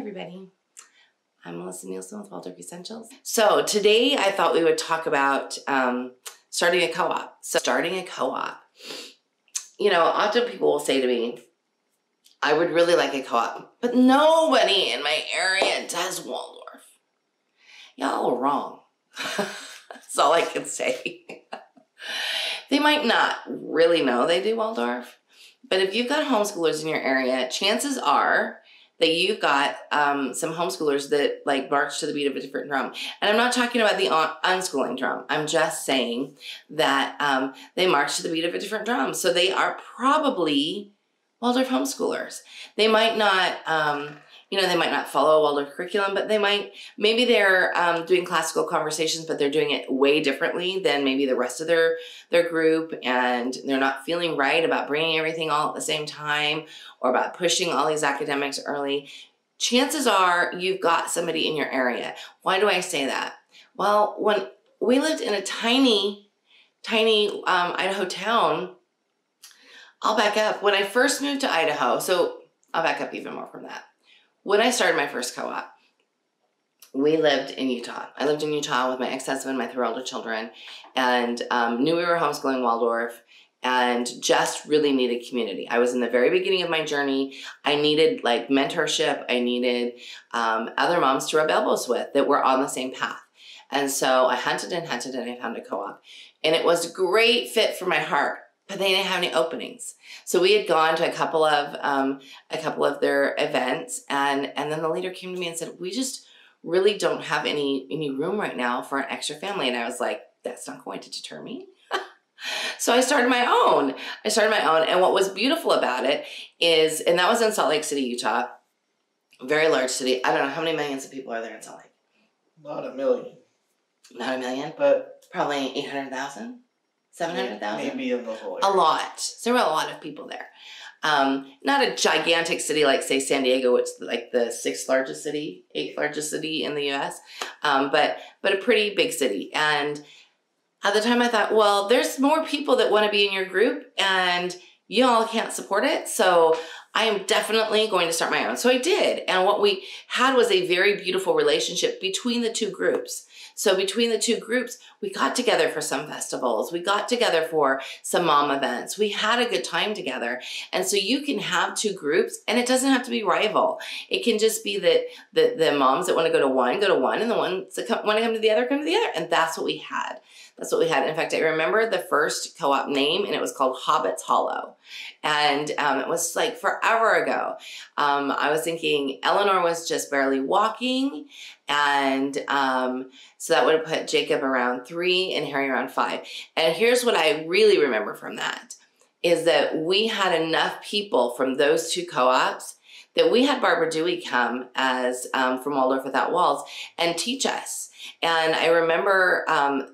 everybody. I'm Melisa Nielsen with Waldorf Essentials. So today I thought we would talk about starting a co-op. So starting a co-op. You know, often people will say to me, I would really like a co-op, but nobody in my area does Waldorf. Y'all are wrong. That's all I can say. They might not really know they do Waldorf, but if you've got homeschoolers in your area, chances are that you've got some homeschoolers that like march to the beat of a different drum. And I'm not talking about the unschooling drum. I'm just saying that they march to the beat of a different drum. So they are probably Waldorf homeschoolers. They might not, you know, they might not follow a Waldorf curriculum, but they might, maybe they're doing classical conversations, but they're doing it way differently than maybe the rest of their group, and they're not feeling right about bringing everything all at the same time or about pushing all these academics early. Chances are you've got somebody in your area. Why do I say that? Well, when we lived in a tiny Idaho town, I'll back up. When I first moved to Idaho, so I'll back up even more from that. When I started my first co-op, we lived in Utah. I lived in Utah with my ex-husband, my 3 older children, and knew we were homeschooling Waldorf and just really needed community. I was in the very beginning of my journey. I needed like mentorship. I needed other moms to rub elbows with that were on the same path. And so I hunted and hunted and I found a co-op. And it was a great fit for my heart, but they didn't have any openings. So we had gone to a couple of their events, and then the leader came to me and said, we just really don't have any room right now for an extra family. And I was like, that's not going to deter me. So I started my own. And what was beautiful about it is, and that was in Salt Lake City, Utah, very large city. I don't know how many millions of people are there in Salt Lake. Not a million. Not a million, but probably 800,000. 700,000? Maybe in the whole area. A lot. There were a lot of people there. Not a gigantic city like, say, San Diego, which is like the 8th largest city in the U.S., but a pretty big city. And at the time I thought, well, there's more people that want to be in your group, and you all can't support it, so I am definitely going to start my own. So I did. And what we had was a very beautiful relationship between the two groups. So between the two groups, we got together for some festivals. We got together for some mom events. We had a good time together. And so you can have two groups, and it doesn't have to be rival. It can just be that the moms that want to go to one, and the ones that want to come to the other, come to the other. And that's what we had. That's what we had. In fact, I remember the first co-op name, and it was called Hobbit's Hollow. And it was like forever ago. I was thinking Eleanor was just barely walking, and so that would have put Jacob around 3 and Harry around 5. And here's what I really remember from that, is that we had enough people from those two co-ops that we had Barbara Dewey come as from Waldorf Without Walls and teach us. And I remember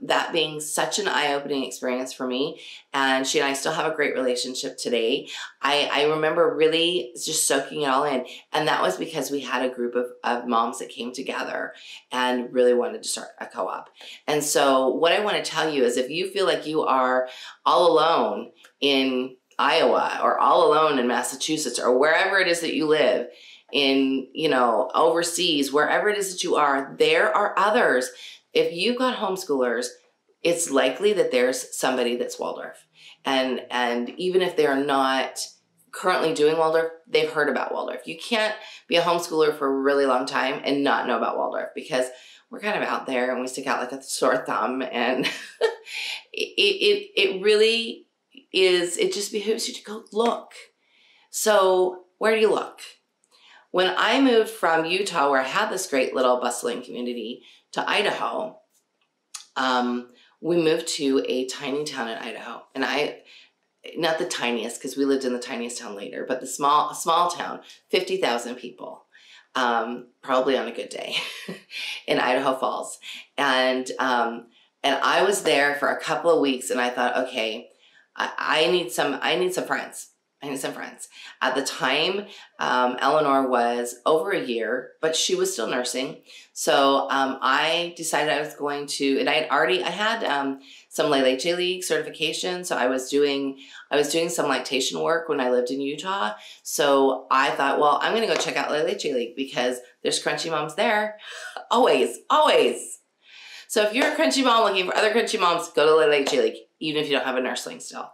that being such an eye-opening experience for me. And she and I still have a great relationship today. I remember really just soaking it all in. And that was because we had a group of moms that came together and really wanted to start a co-op. And so what I want to tell you is, if you feel like you are all alone in Iowa or all alone in Massachusetts or wherever it is that you live, in, you know, overseas, wherever it is that you are, there are others. If you've got homeschoolers, it's likely that there's somebody that's Waldorf. And even if they're not currently doing Waldorf, they've heard about Waldorf. You can't be a homeschooler for a really long time and not know about Waldorf, because we're kind of out there and we stick out like a sore thumb, and it really is, it just behooves you to go look. So where do you look? When I moved from Utah, where I had this great little bustling community, to Idaho, we moved to a tiny town in Idaho. And not the tiniest, because we lived in the tiniest town later, but the small town, 50,000 people, probably on a good day, in Idaho Falls. And I was there for a couple of weeks, and I thought, okay, I need some friends. I need some friends. At the time, Eleanor was over a year, but she was still nursing. So I decided I was going to, and I had some Leche League certification. So I was doing some lactation work when I lived in Utah. So I thought, well, I'm going to go check out Leche League because there's crunchy moms there. Always, always. So if you're a crunchy mom looking for other crunchy moms, go to Leche League, even if you don't have a nursling still.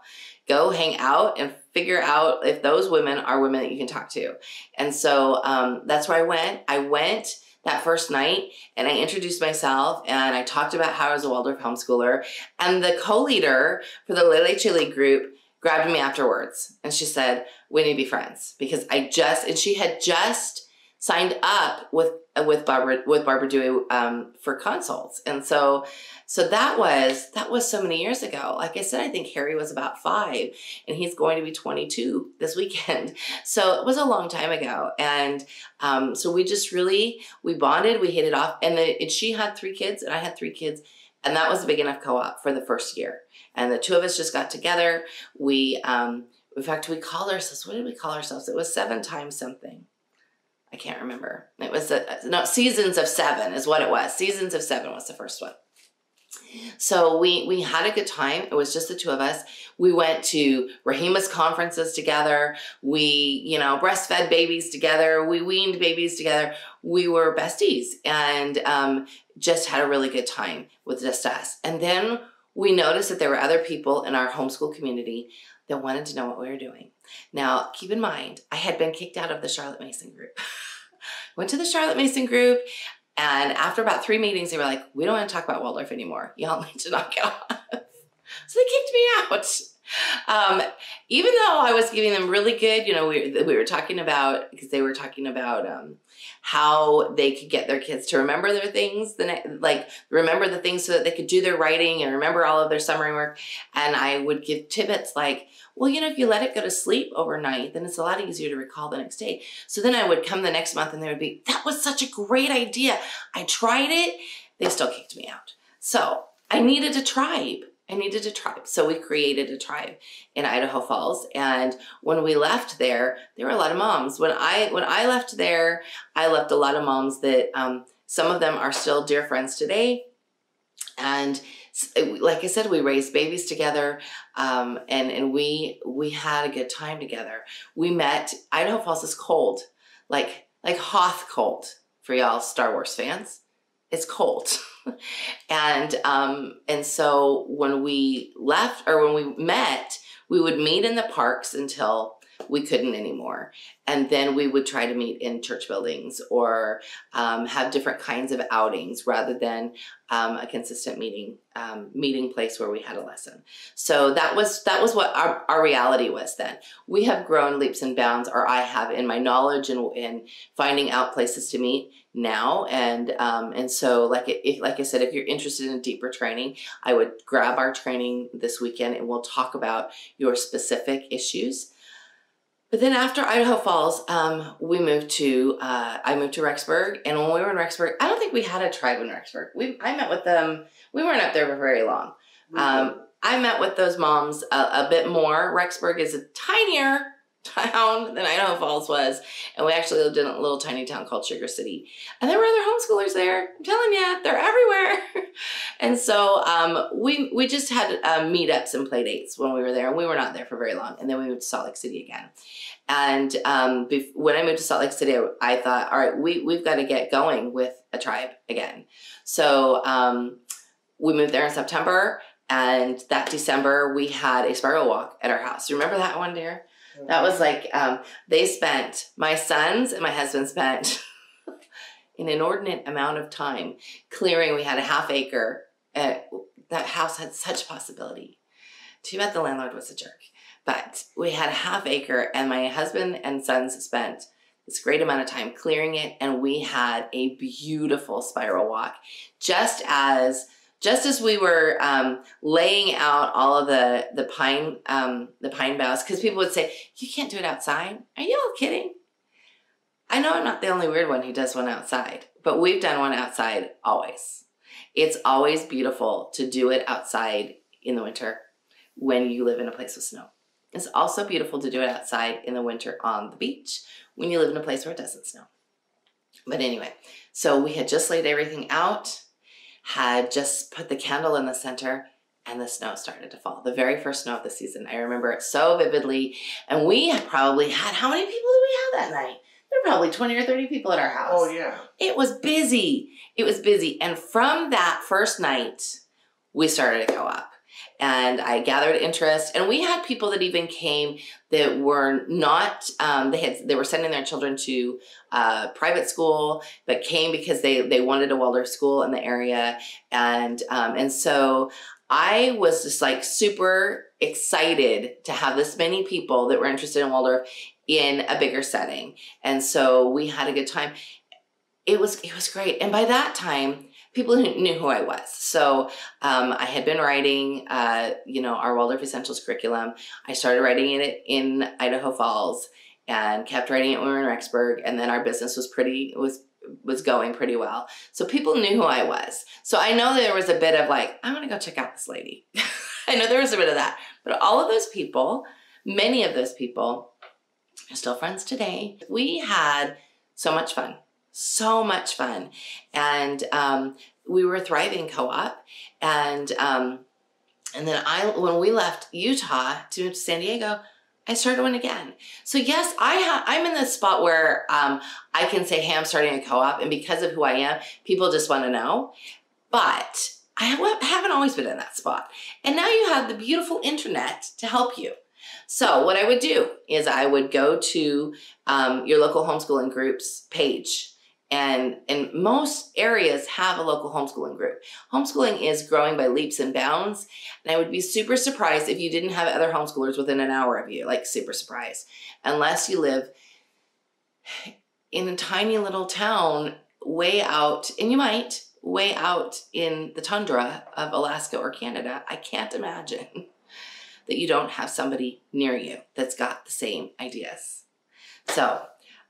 Go hang out and figure out if those women are women that you can talk to. And so that's where I went. I went that first night and I introduced myself and I talked about how I was a Waldorf homeschooler. And the co-leader for the Leche League group grabbed me afterwards and she said, we need to be friends because she had just signed up with Barbara Dewey for consults. And so that was so many years ago. Like I said, I think Harry was about 5 and he's going to be 22 this weekend. So it was a long time ago. And so we bonded, we hit it off. And she had 3 kids and I had 3 kids. And that was a big enough co-op for the first year. And the 2 of us just got together. In fact, we called ourselves, what did we call ourselves? It was 7 times something. I can't remember. It was, Seasons of 7 is what it was. Seasons of 7 was the first one. So we had a good time. It was just the 2 of us. We went to Rahima's conferences together. We, breastfed babies together. We weaned babies together. We were besties and just had a really good time with just us. And then we noticed that there were other people in our homeschool community that wanted to know what we were doing. Now, keep in mind, I had been kicked out of the Charlotte Mason group. Went to the Charlotte Mason group, and after about 3 meetings, they were like, we don't want to talk about Waldorf anymore. Y'all need to knock it off. So they kicked me out. Even though I was giving them really good, we were talking about, because they were talking about how they could get their kids to remember their things, remember the things so that they could do their writing and remember all of their summary work. And I would give tidbits like, well, if you let it go to sleep overnight, then it's a lot easier to recall the next day. So then I would come the next month and they would be, that was such a great idea. I tried it. They still kicked me out. So I needed a tribe. So we created a tribe in Idaho Falls. And when we left there were a lot of moms. When I left there, I left a lot of moms that some of them are still dear friends today. And like I said, we raised babies together, and we had a good time together. We met. Idaho Falls is cold, like Hoth cold for y'all Star Wars fans. It's cold, and so when we left or when we met, we would meet in the parks until we couldn't anymore. And then we would try to meet in church buildings or have different kinds of outings rather than a consistent meeting place where we had a lesson. So that was what our reality was then. We have grown leaps and bounds, or I have, in my knowledge and in finding out places to meet now. And so like I said, if you're interested in deeper training, I would grab our training this weekend and we'll talk about your specific issues. But then after Idaho Falls, I moved to Rexburg. And when we were in Rexburg, I don't think we had a tribe in Rexburg. I met with them. We weren't up there for very long. I met with those moms a bit more. Rexburg is a tinier town than Idaho Falls was. And we actually lived in a little tiny town called Sugar City. And there were other homeschoolers there. I'm telling you, they're everywhere. And so we just had meetups and play dates when we were there. And we were not there for very long. And then we moved to Salt Lake City again. And when I moved to Salt Lake City, I thought, all right, we've got to get going with a tribe again. So we moved there in September. And that December, we had a spiral walk at our house. Remember that one, dear? That was like, my sons and my husband spent an inordinate amount of time clearing. We had a ½ acre. That house had such possibility. Too bad the landlord was a jerk. But we had a ½ acre and my husband and sons spent this great amount of time clearing it. And we had a beautiful spiral walk. Just as we were laying out all of the pine boughs, because people would say, you can't do it outside. Are you all kidding? I know I'm not the only weird one who does one outside, but we've done one outside always. It's always beautiful to do it outside in the winter when you live in a place with snow. It's also beautiful to do it outside in the winter on the beach when you live in a place where it doesn't snow. But anyway, so we had just laid everything out, had just put the candle in the center, and the snow started to fall. The very first snow of the season. I remember it so vividly. And we probably had, how many people did we have that night? There were probably 20 or 30 people at our house. Oh, yeah. It was busy. It was busy. And from that first night, we started a co-op. And I gathered interest. And we had people that even came that were not, they were sending their children to private school, but came because they wanted a Waldorf school in the area. And so I was just like super excited to have this many people that were interested in Waldorf in a bigger setting. And so we had a good time. It was great. And by that time, people knew who I was. So I had been writing, our Waldorf Essentials curriculum. I started writing it in Idaho Falls and kept writing it when we were in Rexburg. And then our business was going pretty well. So people knew who I was. So I know there was a bit of like, I want to go check out this lady. I know there was a bit of that. But all of those people, many of those people are still friends today. We had so much fun. So much fun. And we were thriving co-op. And then when we left Utah to move to San Diego, I started one again. So yes, I'm in this spot where I can say, hey, I'm starting a co-op. And because of who I am, people just want to know. But I haven't always been in that spot. And now you have the beautiful internet to help you. So what I would do is I would go to your local homeschooling group's page. And most areas have a local homeschooling group. Homeschooling is growing by leaps and bounds. And I would be super surprised if you didn't have other homeschoolers within an hour of you, like super surprised. Unless you live in a tiny little town way out, and you might, way out in the tundra of Alaska or Canada. I can't imagine that you don't have somebody near you that's got the same ideas. So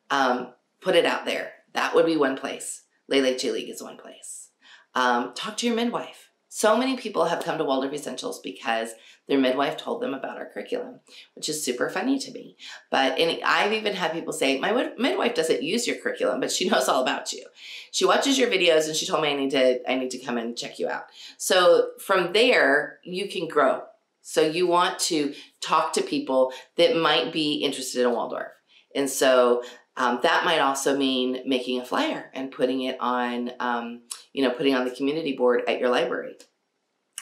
put it out there. That would be one place. Lele J League is one place. Talk to your midwife. So many people have come to Waldorf Essentials because their midwife told them about our curriculum, which is super funny to me. But I've even had people say, my midwife doesn't use your curriculum, but she knows all about you. She watches your videos and she told me I need to come and check you out. So from there, you can grow. So you want to talk to people that might be interested in Waldorf. And so that might also mean making a flyer and putting it on, putting on the community board at your library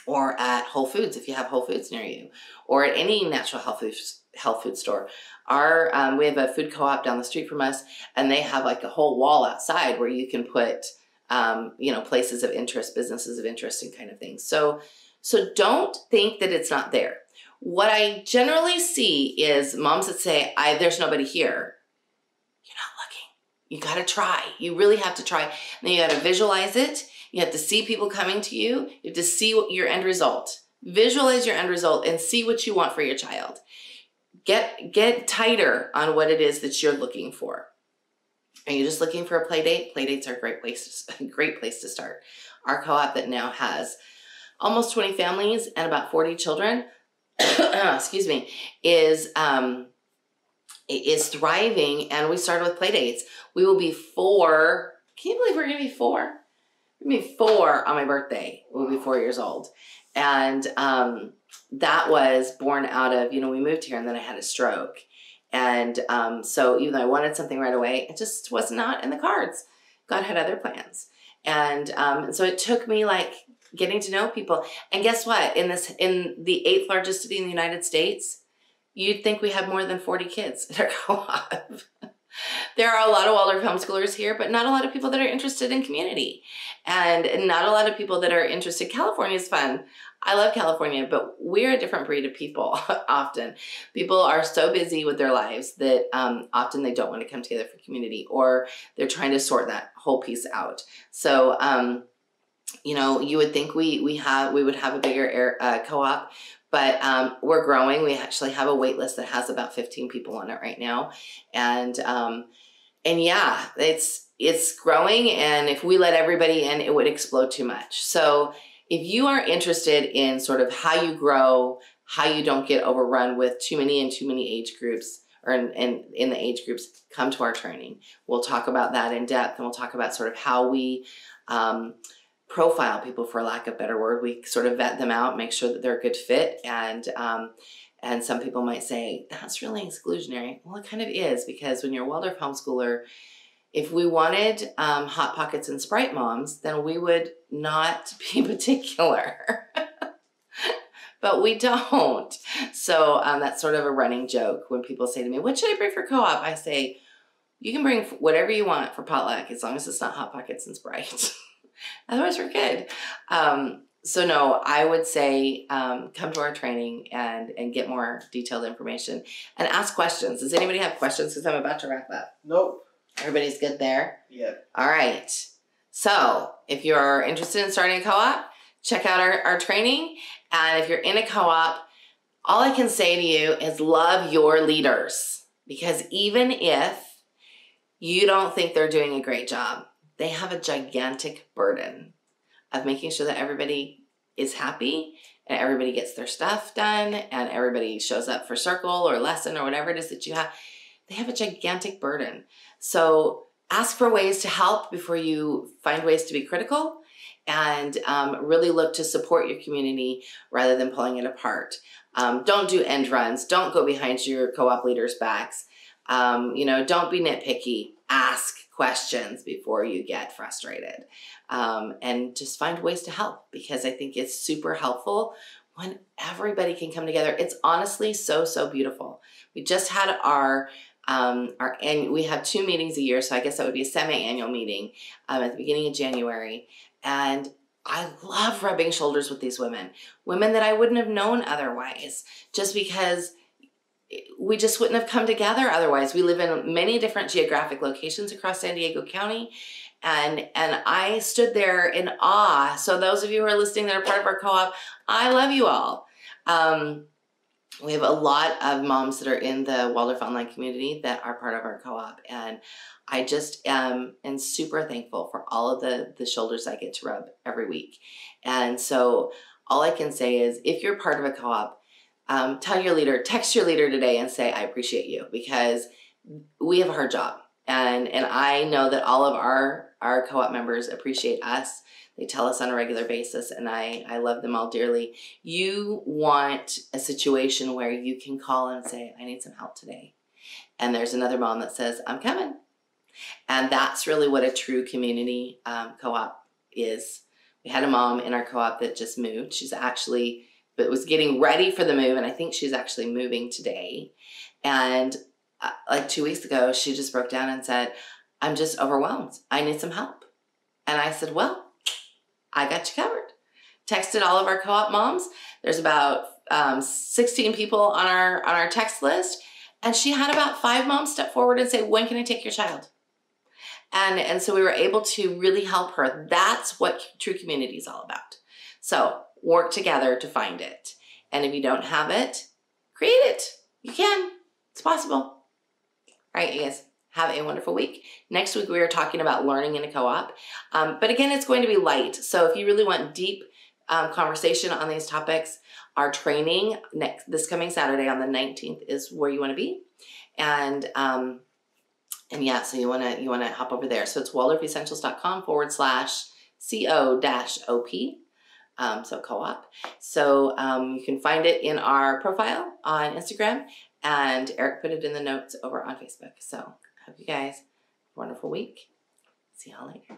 or at Whole Foods if you have Whole Foods near you, or at any natural health food store. We have a food co-op down the street from us, and they have like a whole wall outside where you can put, places of interest, businesses of interest, and kind of things. So don't think that it's not there. What I generally see is moms that say, there's nobody here. You're not looking. You got to try. You really have to try. And then you got to visualize it. You have to see people coming to you. You have to see your end result. Visualize your end result and see what you want for your child. Get tighter on what it is that you're looking for. Are you just looking for a play date? Play dates are a great place to start. Our co-op that now has almost 20 families and about 40 children, excuse me, is thriving, and we started with play dates. We will be 4. Can you believe we're going to be 4? We're going to be 4 on my birthday. We'll be 4 years old. And that was born out of, we moved here and then I had a stroke. And so even though I wanted something right away, it just was not in the cards. God had other plans. And so it took me like getting to know people. And guess what? In the 8th largest city in the United States, you'd think we have more than 40 kids at our co-op. There are a lot of Waldorf homeschoolers here, but not a lot of people that are interested in community. And not a lot of people that are interested. California is fun. I love California, but we're a different breed of people often. People are so busy with their lives that often they don't want to come together for community, or they're trying to sort that whole piece out. So, you would think we would have a bigger co-op, but we're growing. We actually have a wait list that has about 15 people on it right now. And yeah, it's growing. And if we let everybody in, it would explode too much. So if you are interested in sort of how you grow, how you don't get overrun with too many age groups, or in the age groups, come to our training. We'll talk about that in depth, and we'll talk about sort of how we profile people, for lack of a better word. We sort of vet them out, make sure that they're a good fit. And some people might say, that's really exclusionary. Well, it kind of is, because when you're a Waldorf homeschooler, if we wanted Hot Pockets and Sprite moms, then we would not be particular. But we don't. So that's sort of a running joke when people say to me, what should I bring for co-op? I say, you can bring whatever you want for potluck, as long as it's not Hot Pockets and Sprite. Otherwise, we're good. So no, I would say come to our training and get more detailed information and ask questions. Does anybody have questions? Because I'm about to wrap up. Nope. Everybody's good there? Yeah. All right. So if you're interested in starting a co-op, check out our training. And if you're in a co-op, all I can say to you is love your leaders. Because even if you don't think they're doing a great job, they have a gigantic burden of making sure that everybody is happy and everybody gets their stuff done and everybody shows up for circle or lesson or whatever it is that you have. They have a gigantic burden. So ask for ways to help before you find ways to be critical, and really look to support your community rather than pulling it apart. Don't do end runs. Don't go behind your co-op leaders' backs. Don't be nitpicky. Ask questions before you get frustrated. And just find ways to help, because I think it's super helpful when everybody can come together. It's honestly so, so beautiful. We just had and we have 2 meetings a year, so I guess that would be a semi-annual meeting at the beginning of January. And I love rubbing shoulders with these women that I wouldn't have known otherwise, just because we just wouldn't have come together otherwise. We live in many different geographic locations across San Diego County, and I stood there in awe. So those of you who are listening that are part of our co-op, I love you all. We have a lot of moms that are in the Waldorf online community that are part of our co-op, and I just am super thankful for all of the shoulders I get to rub every week. And so all I can say is, if you're part of a co-op, tell your leader, text your leader today and say, I appreciate you, because we have a hard job. And I know that all of our co-op members appreciate us. They tell us on a regular basis, and I love them all dearly. You want a situation where you can call and say, I need some help today. And there's another mom that says, I'm coming. And that's really what a true community co-op is. We had a mom in our co-op that just moved. But was getting ready for the move, and I think she's actually moving today. And like 2 weeks ago, she just broke down and said, I'm just overwhelmed. I need some help. And I said, well, I got you covered. Texted all of our co-op moms. There's about 16 people on our text list. And she had about 5 moms step forward and say, when can I take your child? And so we were able to really help her. That's what true community is all about. So work together to find it. And if you don't have it, create it. You can. It's possible. All right, you guys, have a wonderful week. Next week, we are talking about learning in a co-op. But again, it's going to be light. So if you really want deep conversation on these topics, our training this coming Saturday on the 19th is where you want to be. And yeah, so you want to hop over there. So it's waldorfessentials.com/co-op. So co-op. So you can find it in our profile on Instagram, and Eric put it in the notes over on Facebook. So I hope you guys have a wonderful week. See y'all later.